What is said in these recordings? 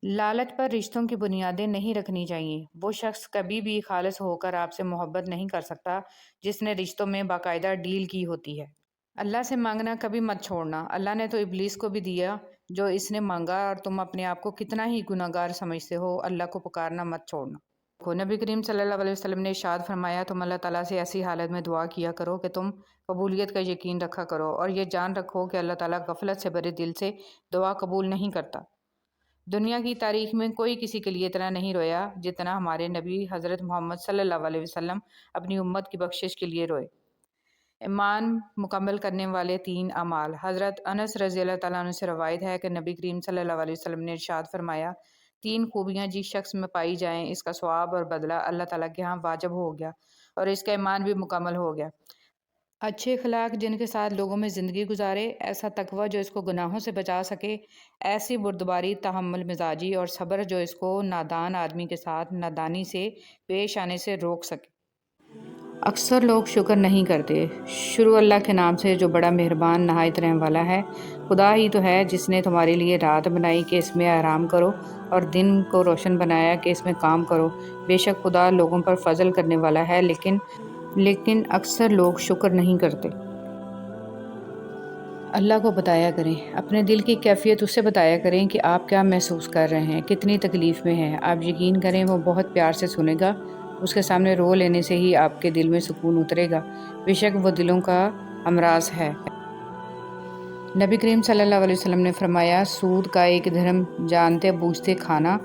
لالچ پر رشتوں کی بنیادیں نہیں رکھنی چاہیے۔ وہ شخص کبھی بھی خالص ہو کر آپ سے محبت نہیں کر سکتا جس نے رشتوں میں باقاعدہ ڈیل کی ہوتی ہے۔ اللہ سے مانگنا کبھی مت چھوڑنا۔ اللہ نے تو ابلیس کو بھی دیا جو اس نے مانگا، اور تم اپنے آپ کو کتنا ہی گناہگار سمجھتے ہو، اللہ کو پکارنا مت چھوڑنا۔ نبی کریم صلی اللہ علیہ وسلم نے ارشاد فرمایا، تم اللہ تعالیٰ سے ایسی حالت میں دعا کیا کرو کہ تم قبولیت کا یقین رکھا کرو، اور یہ جان رکھو کہ اللہ تعالیٰ غفلت سے بھرے دل سے دعا قبول نہیں کرتا۔ دنیا کی تاریخ میں کوئی کسی کے لیے اتنا نہیں رویا جتنا ہمارے نبی حضرت محمد صلی اللہ علیہ وسلم اپنی امت کی بخشش کے لیے روئے۔ ایمان مکمل کرنے والے 3 اعمال۔ حضرت انس رضی اللہ تعالیٰ عنہ سے روایت ہے کہ نبی کریم صلی اللہ علیہ وسلم نے ارشاد فرمایا، 3 خوبیاں جس شخص میں پائی جائیں اس کا ثواب اور بدلہ اللہ تعالیٰ کے ہاں واجب ہو گیا اور اس کا ایمان بھی مکمل ہو گیا۔ اچھے اخلاق جن کے ساتھ لوگوں میں زندگی گزارے، ایسا تقوی جو اس کو گناہوں سے بچا سکے، ایسی بردباری، تحمل مزاجی اور صبر جو اس کو نادان آدمی کے ساتھ نادانی سے پیش آنے سے روک سکے۔ اکثر لوگ شکر نہیں کرتے۔ شروع اللہ کے نام سے جو بڑا مہربان نہایت رحم والا ہے۔ خدا ہی تو ہے جس نے تمہارے لیے رات بنائی کہ اس میں آرام کرو، اور دن کو روشن بنایا کہ اس میں کام کرو۔ بے شک خدا لوگوں پر فضل کرنے والا ہے، لیکن اکثر لوگ شکر نہیں کرتے۔ اللہ کو بتایا کریں، اپنے دل کی کیفیت اس سے بتایا کریں کہ آپ کیا محسوس کر رہے ہیں، کتنی تکلیف میں ہیں۔ آپ یقین کریں وہ بہت پیار سے سنے گا۔ اس کے سامنے رو لینے سے ہی آپ کے دل میں سکون اترے گا۔ بے شک وہ دلوں کا امراض ہے۔ نبی کریم صلی اللہ علیہ وسلم نے فرمایا، سود کا 1 درہم جانتے بوجھتے کھانا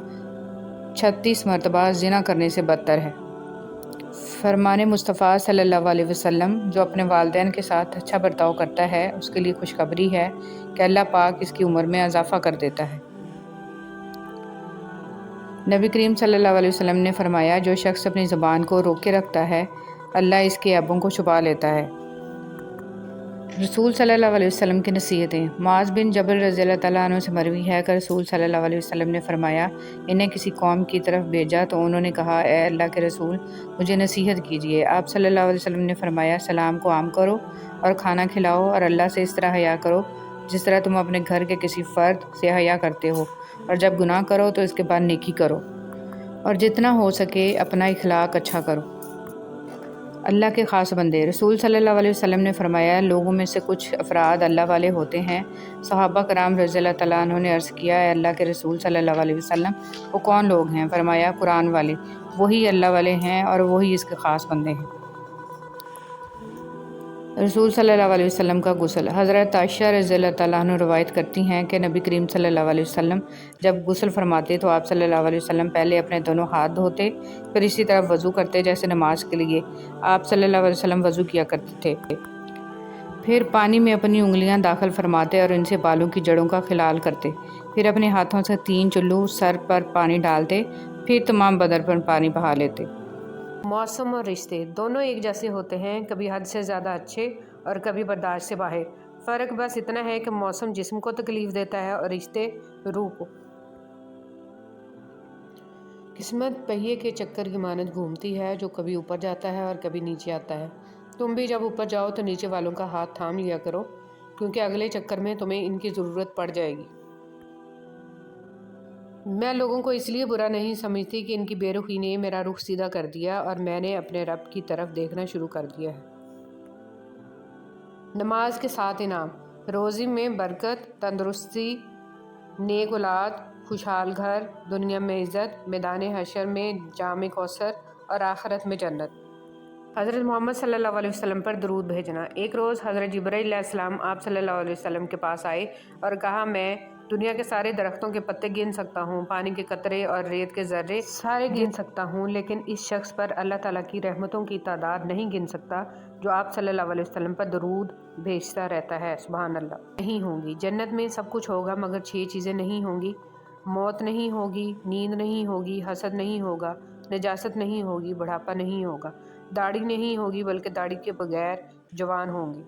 36 مرتبہ زنا کرنے سے بدتر ہے۔ فرمان مصطفیٰ صلی اللہ علیہ وسلم، جو اپنے والدین کے ساتھ اچھا برتاؤ کرتا ہے اس کے لیے خوشخبری ہے کہ اللہ پاک اس کی عمر میں اضافہ کر دیتا ہے۔ نبی کریم صلی اللہ علیہ وسلم نے فرمایا، جو شخص اپنی زبان کو روکے رکھتا ہے اللہ اس کے عیبوں کو چھپا لیتا ہے۔ رسول صلی اللہ علیہ وسلم کی نصیحتیں۔ معاذ بن جبل رضی اللہ تعالیٰ عنہ سے مروی ہے کہ رسول صلی اللہ علیہ وسلم نے فرمایا، انہیں کسی قوم کی طرف بھیجا تو انہوں نے کہا، اے اللہ کے رسول مجھے نصیحت کیجیے۔ آپ صلی اللہ علیہ وسلم نے فرمایا، سلام کو عام کرو اور کھانا کھلاؤ، اور اللہ سے اس طرح حیا کرو جس طرح تم اپنے گھر کے کسی فرد سے حیا کرتے ہو، اور جب گناہ کرو تو اس کے بعد نیکی کرو، اور جتنا ہو سکے اپنا اخلاق اچھا کرو۔ اللہ کے خاص بندے۔ رسول صلی اللہ علیہ وسلم نے فرمایا، لوگوں میں سے کچھ افراد اللہ والے ہوتے ہیں۔ صحابہ کرام رضی اللہ تعالیٰ عنہ نے عرض کیا، اے اللہ کے رسول صلی اللہ علیہ وسلم وہ کون لوگ ہیں؟ فرمایا، قرآن والے۔ وہی اللہ والے ہیں اور وہی اس کے خاص بندے ہیں۔ رسول صلی اللہ علیہ وسلم کا غسل۔ حضرت عائشہ رضی اللہ تعالیٰ عنہ روایت کرتی ہیں کہ نبی کریم صلی اللہ علیہ وسلم جب غسل فرماتے تو آپ صلی اللہ علیہ وسلم پہلے اپنے دونوں ہاتھ دھوتے، پھر اسی طرح وضو کرتے جیسے نماز کے لیے آپ صلی اللہ علیہ وسلم وضو کیا کرتے تھے۔ پھر پانی میں اپنی انگلیاں داخل فرماتے اور ان سے بالوں کی جڑوں کا خلال کرتے، پھر اپنے ہاتھوں سے 3 چلو سر پر پانی ڈالتے، پھر تمام بدن پر پانی بہا لیتے۔ موسم اور رشتے دونوں ایک جیسے ہوتے ہیں، کبھی حد سے زیادہ اچھے اور کبھی برداشت سے باہر۔ فرق بس اتنا ہے کہ موسم جسم کو تکلیف دیتا ہے اور رشتے روح کو۔ قسمت پہیے کے چکر کی مانند گھومتی ہے، جو کبھی اوپر جاتا ہے اور کبھی نیچے آتا ہے۔ تم بھی جب اوپر جاؤ تو نیچے والوں کا ہاتھ تھام لیا کرو، کیونکہ اگلے چکر میں تمہیں ان کی ضرورت پڑ جائے گی۔ میں لوگوں کو اس لیے برا نہیں سمجھتی کہ ان کی بے رخی نے میرا رخ سیدھا کر دیا اور میں نے اپنے رب کی طرف دیکھنا شروع کر دیا ہے۔ نماز کے 7 انعام۔ روزی میں برکت، تندرستی، نیک اولاد، خوشحال گھر، دنیا میں عزت، میدان حشر میں جام کوثر اور آخرت میں جنت۔ حضرت محمد صلی اللہ علیہ وسلم پر درود بھیجنا۔ ایک روز حضرت جبرائیل علیہ السلام آپ صلی اللہ علیہ وسلم کے پاس آئے اور کہا، میں دنیا کے سارے درختوں کے پتے گن سکتا ہوں، پانی کے قطرے اور ریت کے ذرے سارے گن سکتا ہوں، لیکن اس شخص پر اللہ تعالیٰ کی رحمتوں کی تعداد نہیں گن سکتا جو آپ صلی اللہ علیہ وسلم پر درود بھیجتا رہتا ہے۔ سبحان اللہ۔ نہیں ہوں گی جنت میں سب کچھ ہوگا مگر 6 چیزیں نہیں ہوں گی۔ موت نہیں ہوگی، نیند نہیں ہوگی، حسد نہیں ہوگا، نجاست نہیں ہوگی، بڑھاپا نہیں ہوگا، داڑھی نہیں ہوگی بلکہ داڑھی کے بغیر جوان ہوں گے۔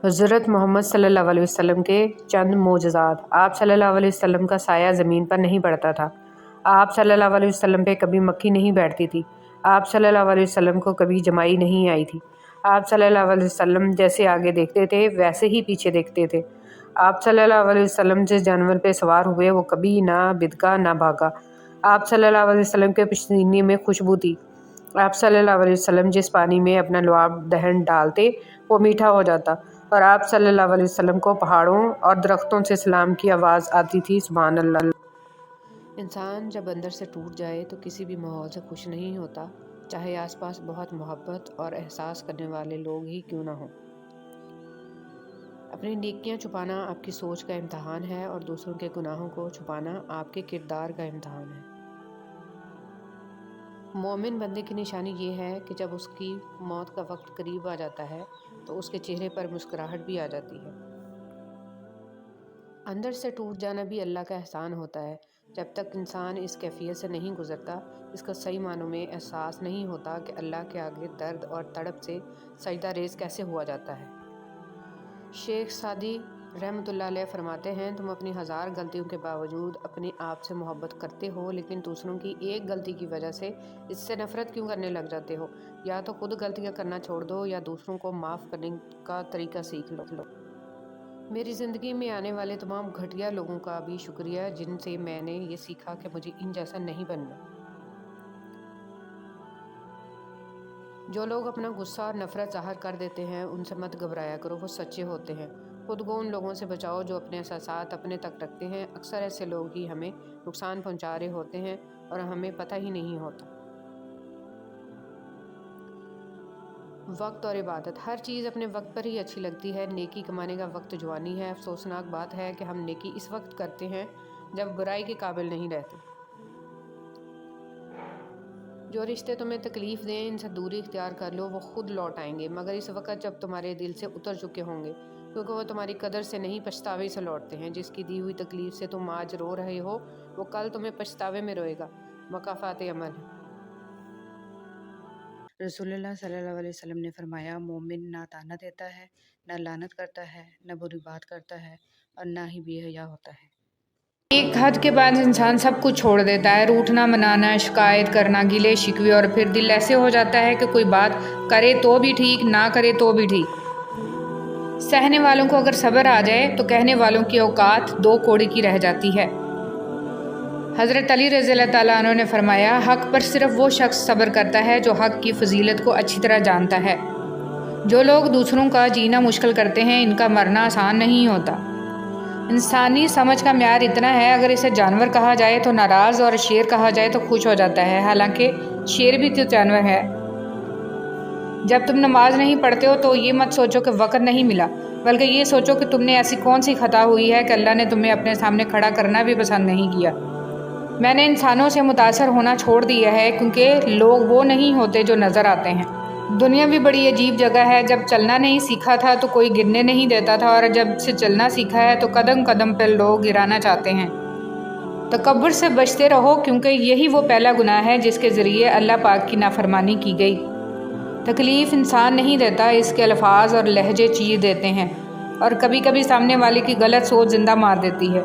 حضرت محمد صلی اللہ علیہ وسلم کے چند معجزات۔ آپ صلی اللہ علیہ وسلم کا سایہ زمین پر نہیں پڑتا تھا۔ آپ صلی اللہ علیہ وسلم پہ کبھی مکھی نہیں بیٹھتی تھی۔ آپ صلی اللہ علیہ وسلم کو کبھی جمائی نہیں آئی تھی۔ آپ صلی اللہ علیہ وسلم جیسے آگے دیکھتے تھے ویسے ہی پیچھے دیکھتے تھے۔ آپ صلی اللہ علیہ وسلم جس جانور پہ سوار ہوئے وہ کبھی نہ بدکا نہ بھاگا۔ آپ صلی اللہ علیہ وسلم کے پسینے میں خوشبو تھی۔ آپ صلی اللہ علیہ وسلم جس پانی میں اپنا لعاب دہن ڈالتے وہ میٹھا ہو جاتا، اور آپ صلی اللہ علیہ وسلم کو پہاڑوں اور درختوں سے سلام کی آواز آتی تھی۔ سبحان اللہ۔ انسان جب اندر سے ٹوٹ جائے تو کسی بھی ماحول سے خوش نہیں ہوتا، چاہے آس پاس بہت محبت اور احساس کرنے والے لوگ ہی کیوں نہ ہوں۔ اپنی نیکیاں چھپانا آپ کی سوچ کا امتحان ہے، اور دوسروں کے گناہوں کو چھپانا آپ کے کردار کا امتحان ہے۔ مومن بندے کی نشانی یہ ہے کہ جب اس کی موت کا وقت قریب آ جاتا ہے تو اس کے چہرے پر مسکراہٹ بھی آ جاتی ہے۔ اندر سے ٹوٹ جانا بھی اللہ کا احسان ہوتا ہے۔ جب تک انسان اس کیفیت سے نہیں گزرتا، اس کا صحیح معنوں میں احساس نہیں ہوتا کہ اللہ کے آگے درد اور تڑپ سے سجدہ ریز کیسے ہوا جاتا ہے۔ شیخ سعدی رحمۃ اللہ علیہ فرماتے ہیں، تم اپنی 1000 غلطیوں کے باوجود اپنے آپ سے محبت کرتے ہو، لیکن دوسروں کی ایک غلطی کی وجہ سے اس سے نفرت کیوں کرنے لگ جاتے ہو؟ یا تو خود غلطیاں کرنا چھوڑ دو یا دوسروں کو معاف کرنے کا طریقہ سیکھ لو۔ میری زندگی میں آنے والے تمام گھٹیا لوگوں کا بھی شکریہ جن سے میں نے یہ سیکھا کہ مجھے ان جیسا نہیں بننا۔ جو لوگ اپنا غصہ اور نفرت ظاہر کر دیتے ہیں ان سے مت گھبرایا کرو، وہ سچے ہوتے ہیں۔ خود کو ان لوگوں سے بچاؤ جو اپنے احساسات اپنے تک رکھتے ہیں۔ اکثر ایسے لوگ ہی ہمیں نقصان پہنچا رہے ہوتے ہیں اور ہمیں پتہ ہی نہیں ہوتا۔ وقت اور عبادت، ہر چیز اپنے وقت پر ہی اچھی لگتی ہے۔ نیکی کمانے کا وقت جوانی ہے۔ افسوسناک بات ہے کہ ہم نیکی اس وقت کرتے ہیں جب برائی کے قابل نہیں رہتے۔ جو رشتے تمہیں تکلیف دیں ان سے دوری اختیار کر لو، وہ خود لوٹ آئیں گے، مگر اس وقت جب تمہارے دل سے اتر چکے ہوں گے، کیونکہ وہ تمہاری قدر سے نہیں پچھتاوے سے لوٹتے ہیں۔ جس کی دی ہوئی تکلیف سے تم آج رو رہے ہو وہ کل تمہیں پچھتاوے میں روئے گا۔ مکافات عمل۔ رسول اللہ صلی اللہ علیہ وسلم نے فرمایا، مومن نہ طعنہ دیتا ہے، نہ لعنت کرتا ہے، نہ بری بات کرتا ہے، اور نہ ہی بے حیا ہوتا ہے۔ ایک حد کے بعد انسان سب کچھ چھوڑ دیتا ہے، روٹھنا منانا، شکایت کرنا، گلے شکوے، اور پھر دل ایسے ہو جاتا ہے کہ کوئی بات کرے تو بھی ٹھیک، نہ کرے تو بھی ٹھیک۔ سہنے والوں کو اگر صبر آ جائے تو کہنے والوں کی اوقات 2 کوڑے کی رہ جاتی ہے۔ حضرت علی رضی اللہ تعالیٰ عنہ نے فرمایا، حق پر صرف وہ شخص صبر کرتا ہے جو حق کی فضیلت کو اچھی طرح جانتا ہے۔ جو لوگ دوسروں کا جینا مشکل کرتے ہیں ان کا مرنا آسان نہیں ہوتا۔ انسانی سمجھ کا معیار اتنا ہے، اگر اسے جانور کہا جائے تو ناراض اور شیر کہا جائے تو خوش ہو جاتا ہے، حالانکہ شیر بھی تو جانور ہے۔ جب تم نماز نہیں پڑھتے ہو تو یہ مت سوچو کہ وقت نہیں ملا، بلکہ یہ سوچو کہ تم نے ایسی کون سی خطا ہوئی ہے کہ اللہ نے تمہیں اپنے سامنے کھڑا کرنا بھی پسند نہیں کیا۔ میں نے انسانوں سے متاثر ہونا چھوڑ دیا ہے کیونکہ لوگ وہ نہیں ہوتے جو نظر آتے ہیں۔ دنیا بھی بڑی عجیب جگہ ہے۔ جب چلنا نہیں سیکھا تھا تو کوئی گرنے نہیں دیتا تھا، اور جب سے چلنا سیکھا ہے تو قدم قدم پر لوگ گرانا چاہتے ہیں۔ تکبر سے بچتے رہو، کیونکہ یہی وہ پہلا گناہ ہے جس کے ذریعے اللہ پاک کی نافرمانی کی گئی۔ تکلیف انسان نہیں دیتا، اس کے الفاظ اور لہجے چیر دیتے ہیں، اور کبھی کبھی سامنے والے کی غلط سوچ زندہ مار دیتی ہے۔